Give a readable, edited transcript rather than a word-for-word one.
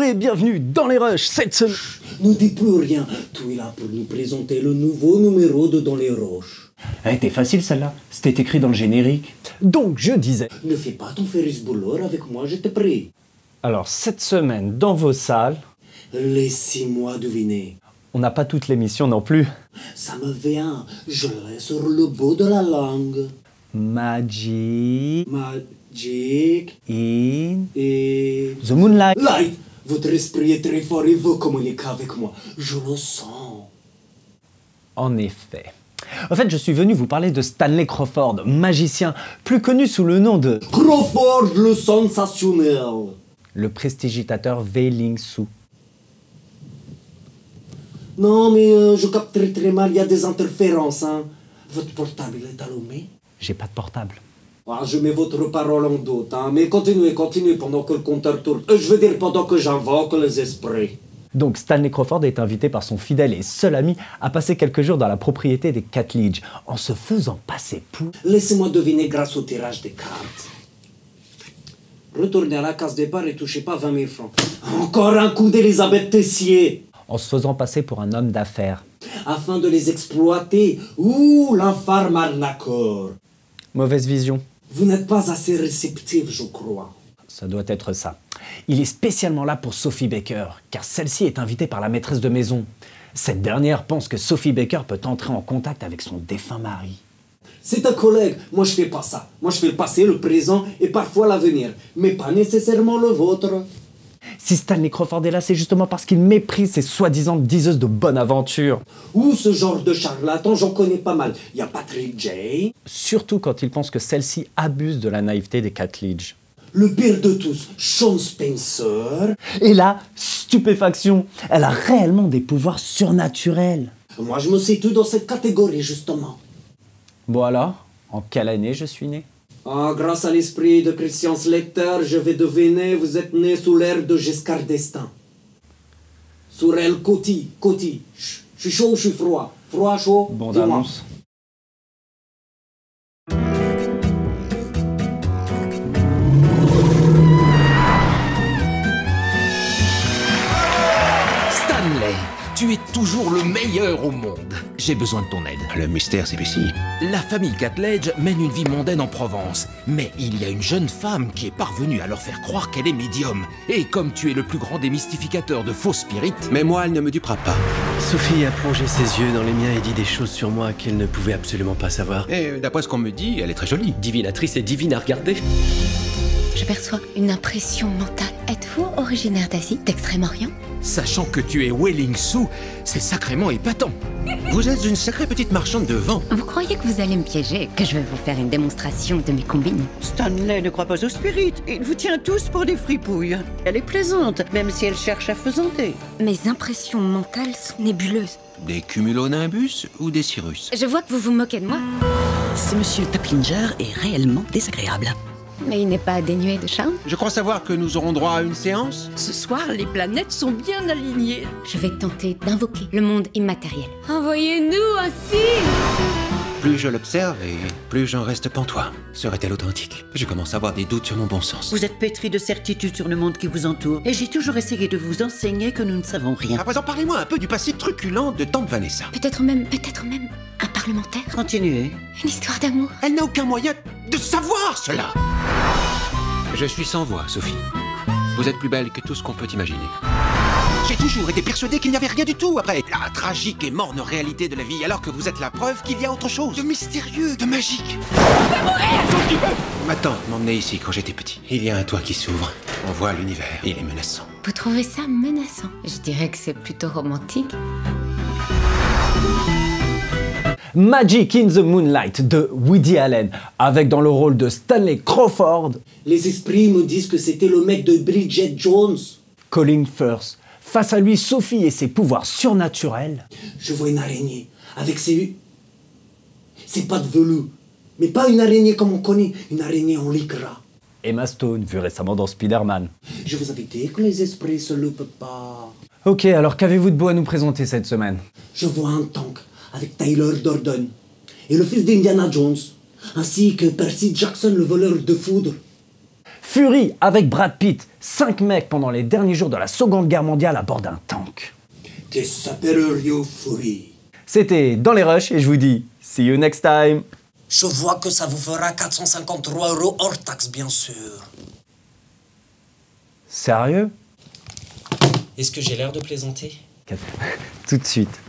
et bienvenue dans les Rushs cette semaine. Ne dis plus rien, tu es là pour nous présenter le nouveau numéro de Dans les Roches. Elle était facile celle-là, c'était écrit dans le générique. Donc je disais... Ne fais pas ton Ferris Bueller avec moi, je te prie. Alors cette semaine, dans vos salles... Laissez-moi deviner. On n'a pas toute l'émission non plus. Ça me vient, je l'ai sur le bout de la langue. Magic in et the Moonlight. Light. Votre esprit est très fort et veut communiquer avec moi. Je le sens. En effet. En fait, je suis venu vous parler de Stanley Crawford, magicien, plus connu sous le nom de... Crawford le sensationnel. Le prestidigitateur Wei Ling Su. Non, mais je capte très mal, il y a des interférences, hein. Votre portable est allumé? J'ai pas de portable. Ah, je mets votre parole en doute, hein. Mais continuez pendant que le compteur tourne. Je veux dire, pendant que j'invoque les esprits. Donc Stanley Crawford est invité par son fidèle et seul ami à passer quelques jours dans la propriété des Catledge, en se faisant passer pour... Laissez-moi deviner grâce au tirage des cartes. Retournez à la case départ et touchez pas 20 000 francs. Encore un coup d'Elisabeth Tessier. En se faisant passer pour un homme d'affaires. Afin de les exploiter. Ouh, l'infâme arnaqueur. Mauvaise vision. Vous n'êtes pas assez réceptif, je crois. Ça doit être ça. Il est spécialement là pour Sophie Baker, car celle-ci est invitée par la maîtresse de maison. Cette dernière pense que Sophie Baker peut entrer en contact avec son défunt mari. C'est un collègue, moi je fais pas ça. Moi je fais le passé, le présent et parfois l'avenir, mais pas nécessairement le vôtre. Si Stanley Crawford est là, c'est justement parce qu'il méprise ces soi-disant diseuses de bonne aventure. Ou ce genre de charlatan, j'en connais pas mal. Il y a Patrick Jay. Surtout quand il pense que celle-ci abuse de la naïveté des Catledge. Le pire de tous, Sean Spencer. Et là, stupéfaction, elle a réellement des pouvoirs surnaturels. Moi je me situe dans cette catégorie justement. Bon alors, en quelle année je suis né? Ah, grâce à l'esprit de Christian Slater, je vais deviner, vous êtes né sous l'ère de Giscard d'Estaing. Sous El Coty. Je suis chaud ou je suis froid? Froid, chaud? Bon dis-moi. d'annonce. Stanley, tu es toujours le meilleur au monde. J'ai besoin de ton aide. Le mystère s'épaissit. La famille Catledge mène une vie mondaine en Provence. Mais il y a une jeune femme qui est parvenue à leur faire croire qu'elle est médium. Et comme tu es le plus grand des mystificateurs de faux spirites... Mais moi, elle ne me dupera pas. Sophie a plongé ses yeux dans les miens et dit des choses sur moi qu'elle ne pouvait absolument pas savoir. Et d'après ce qu'on me dit, elle est très jolie. Divinatrice et divine à regarder. Je perçois une impression mentale. Êtes-vous originaire d'Asie, d'Extrême-Orient? Sachant que tu es Wei Ling Su, c'est sacrément épatant. Vous êtes une sacrée petite marchande de vent. Vous croyez que vous allez me piéger, que je vais vous faire une démonstration de mes combines? Stanley ne croit pas aux spirites. Il vous tient tous pour des fripouilles. Elle est plaisante, même si elle cherche à faisanter. Mes impressions mentales sont nébuleuses. Des cumulonimbus ou des cirrus? Je vois que vous vous moquez de moi, Ce monsieur Taplinger est réellement désagréable. mais il n'est pas dénué de charme. Je crois savoir que nous aurons droit à une séance. Ce soir, les planètes sont bien alignées. Je vais tenter d'invoquer le monde immatériel. Envoyez-nous un signe! Plus je l'observe et plus j'en reste pantois. Serait-elle authentique? Je commence à avoir des doutes sur mon bon sens. Vous êtes pétri de certitude sur le monde qui vous entoure. Et j'ai toujours essayé de vous enseigner que nous ne savons rien. À présent, parlez-moi un peu du passé truculent de tante Vanessa. Peut-être même un parlementaire? Continuez. Une histoire d'amour? Elle n'a aucun moyen de savoir cela. Je suis sans voix, Sophie. Vous êtes plus belle que tout ce qu'on peut imaginer. J'ai toujours été persuadé qu'il n'y avait rien du tout après la tragique et morne réalité de la vie, alors que vous êtes la preuve qu'il y a autre chose, de mystérieux, de magique. Ma tante m'emmenait ici quand j'étais petit. Il y a un toit qui s'ouvre. On voit l'univers. Il est menaçant. Vous trouvez ça menaçant? Je dirais que c'est plutôt romantique. Magic in the Moonlight de Woody Allen, avec dans le rôle de Stanley Crawford, Les esprits me disent que c'était le mec de Bridget Jones. Colin Firth. Face à lui, Sophie et ses pouvoirs surnaturels. Je vois une araignée avec ses pattes velues. Mais pas une araignée comme on connaît, une araignée en lycra. Emma Stone, vue récemment dans Spider-Man. Je vous avais dit que les esprits se loupent pas. Ok, alors qu'avez-vous de beau à nous présenter cette semaine? Je vois un tank avec Tyler Durden et le fils d'Indiana Jones, ainsi que Percy Jackson, le voleur de foudre. Fury avec Brad Pitt, 5 mecs pendant les derniers jours de la Seconde Guerre mondiale à bord d'un tank. Che sapere Fury. C'était Dans les Rushs et je vous dis, see you next time. Je vois que ça vous fera 453 € hors taxe, bien sûr. Sérieux? Est-ce que j'ai l'air de plaisanter? Tout de suite.